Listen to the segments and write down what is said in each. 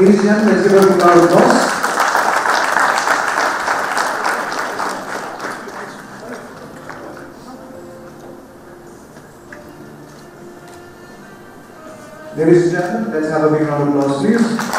Ladies and gentlemen, let's give a big round of applause. Ladies and gentlemen, let's have a big round of applause, please.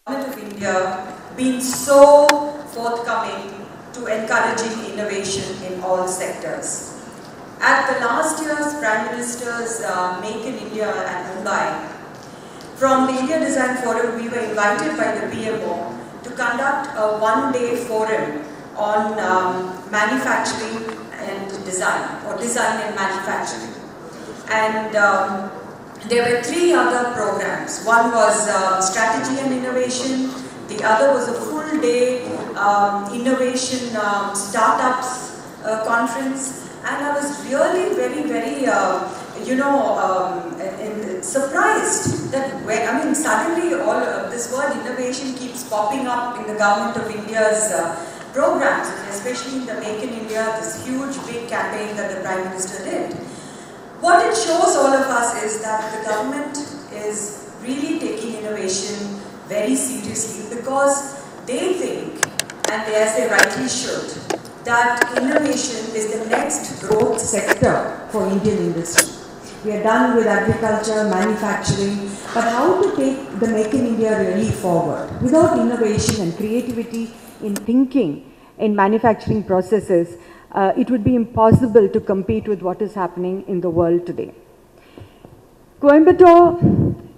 Government of India been so forthcoming to encouraging innovation in all sectors. At the last year's Prime Minister's Make in India at Mumbai, from the India Design Forum, we were invited by the PMO to conduct a one-day forum on manufacturing and design, or design and manufacturing. And there were three other programs. One was strategy and innovation. The other was a full-day innovation startups conference. And I was really very, surprised that suddenly all this word innovation keeps popping up in the Government of India's programs, especially in the Make in India, this huge big campaign that the Prime Minister did. What it shows all of us is that the government is really taking innovation very seriously, because they think, and as they rightly should, that innovation is the next growth sector for Indian industry. We are done with agriculture, manufacturing, but how to take the Make in India really forward? Without innovation and creativity in thinking in manufacturing processes, it would be impossible to compete with what is happening in the world today. Coimbatore,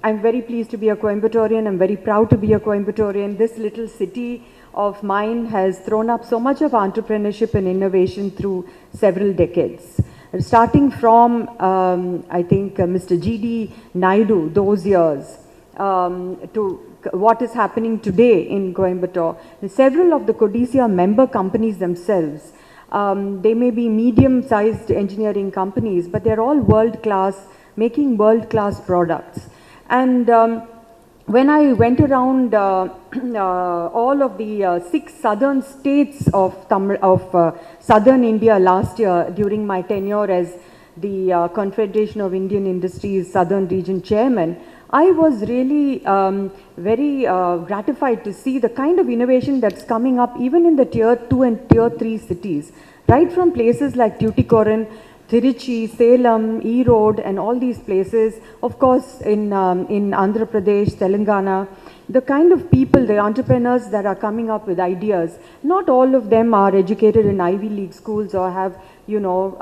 I'm very pleased to be a Coimbatorian. I'm very proud to be a Coimbatorian. This little city of mine has thrown up so much of entrepreneurship and innovation through several decades. Starting from, I think, Mr. G.D. Naidu, those years, to what is happening today in Coimbatore. Several of the Codicea member companies themselves, they may be medium-sized engineering companies, but they're all world-class, making world-class products. And when I went around all of the 6 southern states of southern India last year during my tenure as the Confederation of Indian Industries Southern Region Chairman, I was really very gratified to see the kind of innovation that's coming up even in the Tier 2 and Tier 3 cities, right from places like Tuticorin, Tiruchi, Salem, Erode, and all these places, of course in Andhra Pradesh, Telangana. The kind of people, the entrepreneurs that are coming up with ideas, not all of them are educated in Ivy League schools or have, you know,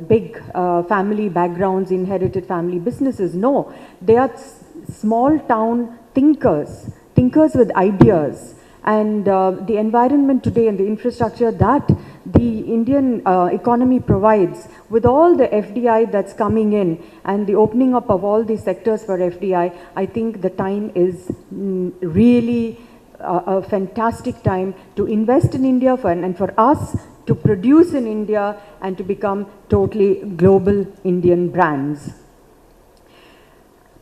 big family backgrounds, inherited family businesses. No, they are small town thinkers with ideas. And the environment today and the infrastructure that the Indian economy provides, with all the FDI that's coming in and the opening up of all these sectors for FDI, I think the time is really a fantastic time to invest in India and for us to produce in India and to become totally global Indian brands.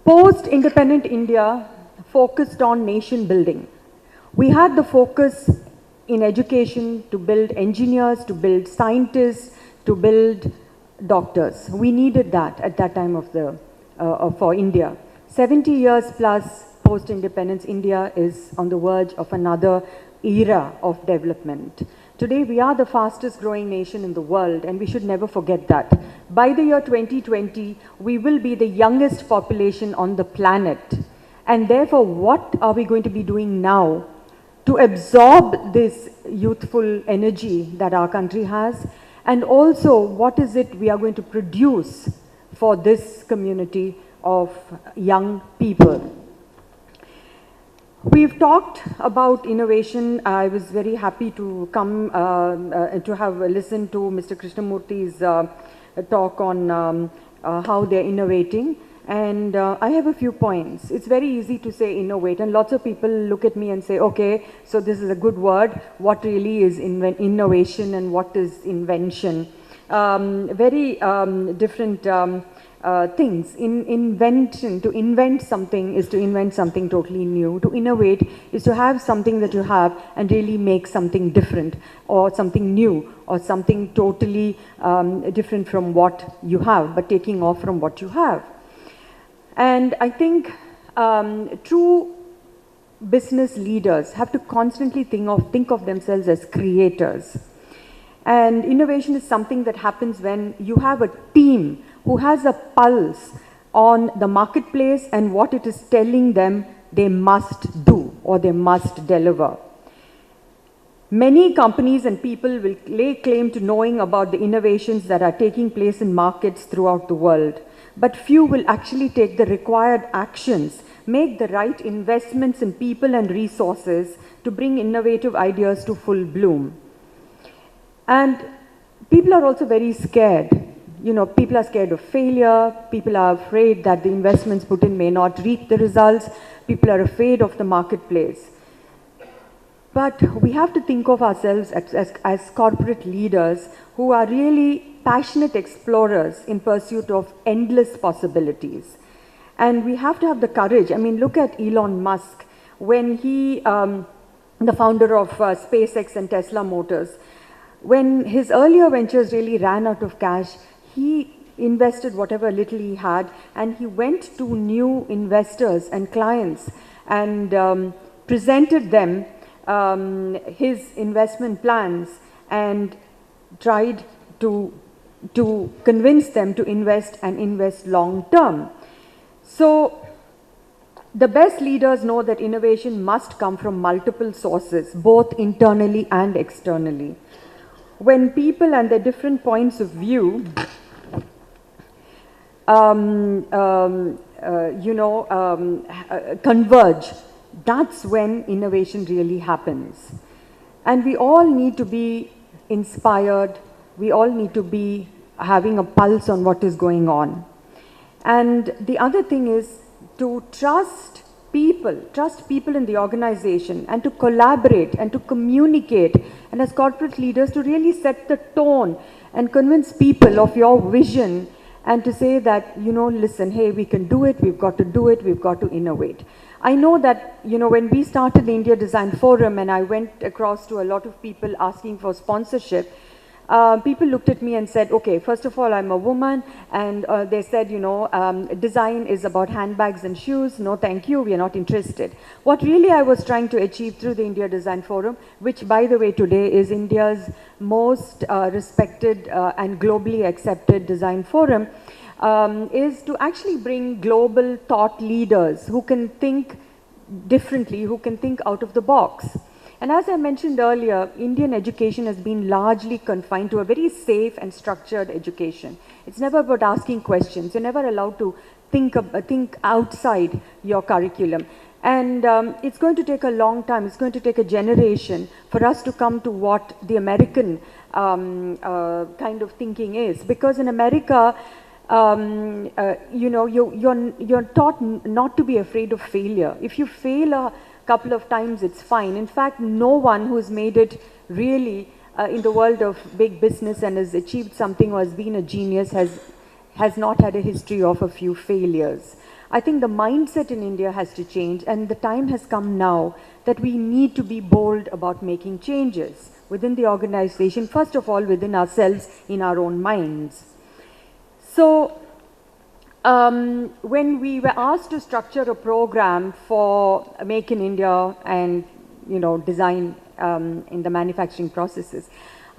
Post-independent India, focused on nation building. We had the focus in education to build engineers, to build scientists, to build doctors. We needed that at that time for India. 70 years plus post-independence, India is on the verge of another era of development. Today, we are the fastest growing nation in the world, and we should never forget that. By the year 2020, we will be the youngest population on the planet. And therefore, what are we going to be doing now to absorb this youthful energy that our country has? And also, what is it we are going to produce for this community of young people? We've talked about innovation. I was very happy to come to have listened to Mr. Krishnamurthy's talk on how they're innovating. And I have a few points. It's very easy to say innovate, and lots of people look at me and say, okay, so this is a good word. What really is innovation and what is invention? Very different things. To invent something is to invent something totally new. To innovate is to have something that you have and really make something different, or something new, or something totally different from what you have, but taking off from what you have. And I think true business leaders have to constantly think of themselves as creators. And innovation is something that happens when you have a team who has a pulse on the marketplace and what it is telling them they must do or they must deliver. Many companies and people will lay claim to knowing about the innovations that are taking place in markets throughout the world, but few will actually take the required actions, make the right investments in people and resources to bring innovative ideas to full bloom. And people are also very scared. You know, people are scared of failure. People are afraid that the investments put in may not reap the results. People are afraid of the marketplace. But we have to think of ourselves as corporate leaders who are really passionate explorers in pursuit of endless possibilities. And we have to have the courage. I mean, look at Elon Musk. When he, the founder of SpaceX and Tesla Motors, when his earlier ventures really ran out of cash, he invested whatever little he had, and he went to new investors and clients and presented them his investment plans and tried to convince them to invest and invest long term. So the best leaders know that innovation must come from multiple sources, both internally and externally. When people and their different points of view converge, that's when innovation really happens. And we all need to be inspired. We all need to be having a pulse on what is going on. And the other thing is to trust people in the organization, and to collaborate and to communicate, and as corporate leaders to really set the tone and convince people of your vision, and to say that, you know, listen, hey, we can do it, we've got to do it, we've got to innovate. I know that, you know, when we started the India Design Forum and I went across to a lot of people asking for sponsorship, people looked at me and said, okay, first of all, I'm a woman, and they said, you know, design is about handbags and shoes. No, thank you, we are not interested. What really I was trying to achieve through the India Design Forum, which, by the way, today is India's most respected and globally accepted design forum, is to actually bring global thought leaders who can think differently, who can think out of the box. And as I mentioned earlier, Indian education has been largely confined to a very safe and structured education. It's never about asking questions. You're never allowed to think outside your curriculum. And it's going to take a long time. It's going to take a generation for us to come to what the American kind of thinking is. Because in America, you know, you're taught not to be afraid of failure. If you fail a couple of times, it's fine. In fact, no one who's made it really in the world of big business and has achieved something or has been a genius has not had a history of a few failures. I think the mindset in India has to change, and the time has come now that we need to be bold about making changes within the organization, first of all within ourselves, in our own minds. So, when we were asked to structure a program for Make in India and, design in the manufacturing processes,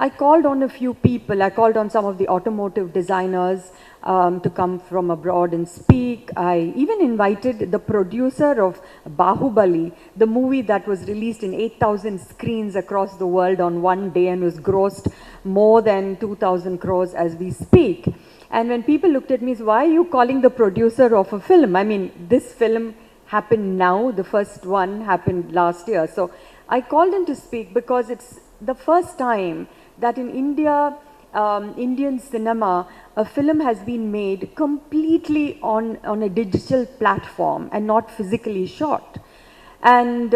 I called on a few people. I called on some of the automotive designers to come from abroad and speak. I even invited the producer of Bahubali, the movie that was released in 8,000 screens across the world on one day and was grossed more than 2,000 crores as we speak. And when people looked at me, said, why are you calling the producer of a film? I mean, this film happened now. The first one happened last year. So I called him to speak because it's the first time that in India, Indian cinema, a film has been made completely on a digital platform and not physically shot. And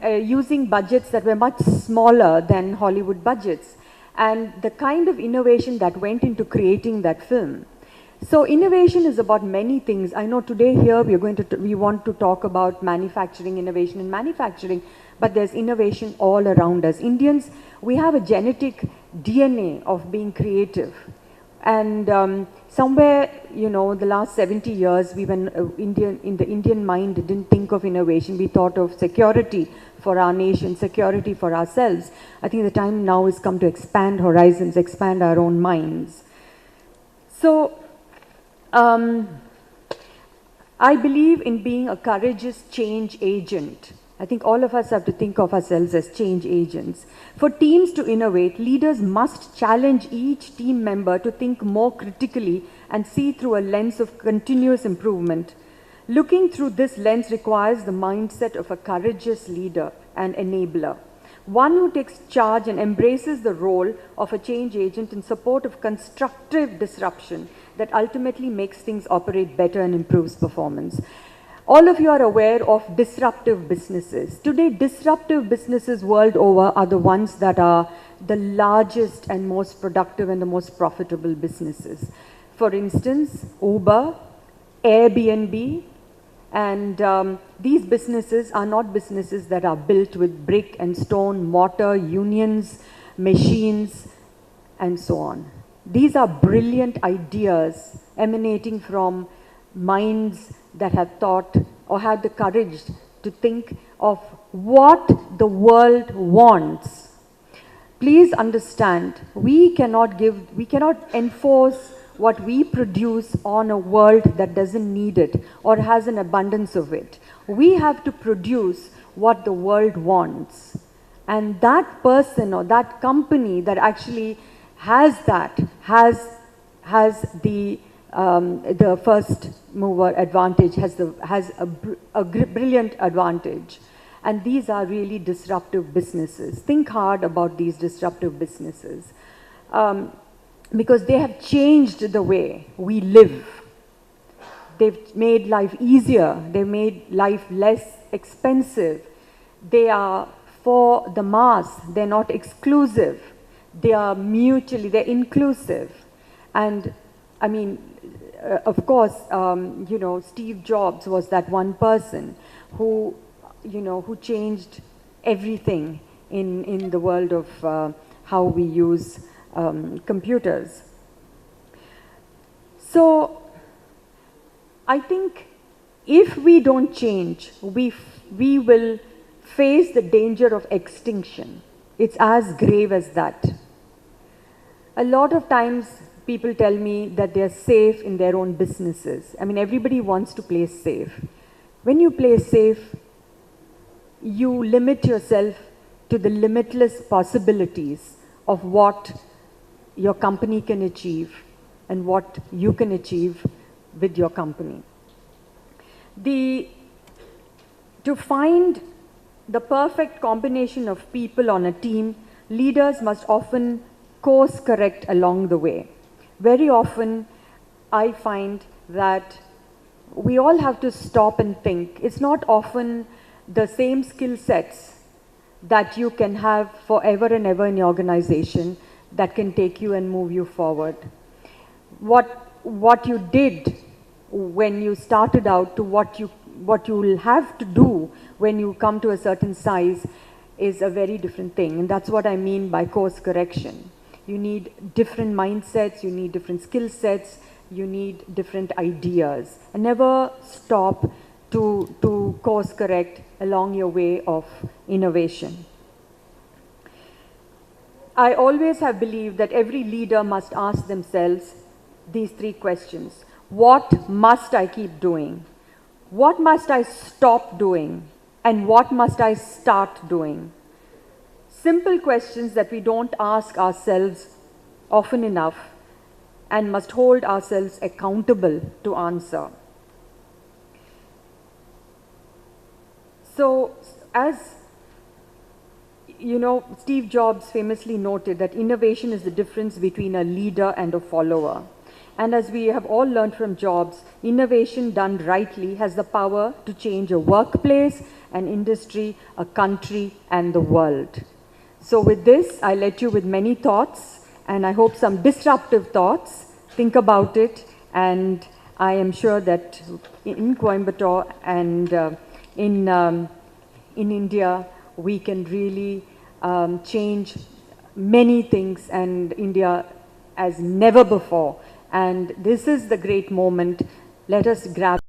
using budgets that were much smaller than Hollywood budgets. And the kind of innovation that went into creating that film. So innovation is about many things. I know today here we want to talk about manufacturing, innovation in manufacturing, but there's innovation all around us. Indians, we have a genetic DNA of being creative. And somewhere, the last 70 years, we in the Indian mind didn't think of innovation. We thought of security for our nation, security for ourselves. I think the time now has come to expand horizons, expand our own minds. So, I believe in being a courageous change agent. I think all of us have to think of ourselves as change agents. For teams to innovate, leaders must challenge each team member to think more critically and see through a lens of continuous improvement. Looking through this lens requires the mindset of a courageous leader and enabler. One who takes charge and embraces the role of a change agent in support of constructive disruption that ultimately makes things operate better and improves performance. All of you are aware of disruptive businesses. Today, disruptive businesses world over are the ones that are the largest and most productive and the most profitable businesses. For instance, Uber, Airbnb, and these businesses are not businesses that are built with brick and stone, mortar, unions, machines, and so on. These are brilliant ideas emanating from minds that have thought or had the courage to think of what the world wants. Please understand, we cannot enforce what we produce on a world that doesn't need it or has an abundance of it. We have to produce what the world wants. And that person or that company that actually has that, has the first mover advantage, has a brilliant advantage. And these are really disruptive businesses. Think hard about these disruptive businesses. Because they have changed the way we live. They've made life easier. They've made life less expensive. They are for the mass. They're not exclusive. They are they're inclusive. And I mean, of course, Steve Jobs was that one person who changed everything in the world of how we use computers. So, I think if we don't change, we will face the danger of extinction. It's as grave as that. A lot of times people tell me that they're safe in their own businesses. I mean, everybody wants to play safe. When you play safe, you limit yourself to the limitless possibilities of what your company can achieve and what you can achieve with your company. To find the perfect combination of people on a team, leaders must often course correct along the way. Very often, I find that we all have to stop and think. It's not often the same skill sets that you can have forever and ever in your organization that can take you and move you forward. What you did when you started out to what you will have to do when you come to a certain size is a very different thing. And that's what I mean by course correction. You need different mindsets, you need different skill sets, you need different ideas. And never stop to course correct along your way of innovation. I always have believed that every leader must ask themselves these three questions. What must I keep doing? What must I stop doing? And what must I start doing? Simple questions that we don't ask ourselves often enough and must hold ourselves accountable to answer. So, as you know, Steve Jobs famously noted that innovation is the difference between a leader and a follower. And as we have all learned from Jobs, innovation done rightly has the power to change a workplace, an industry, a country, and the world. So with this, I let you with many thoughts, and I hope some disruptive thoughts. Think about it, and I am sure that in Coimbatore and in India, we can really change many things, and India as never before. And this is the great moment. Let us grab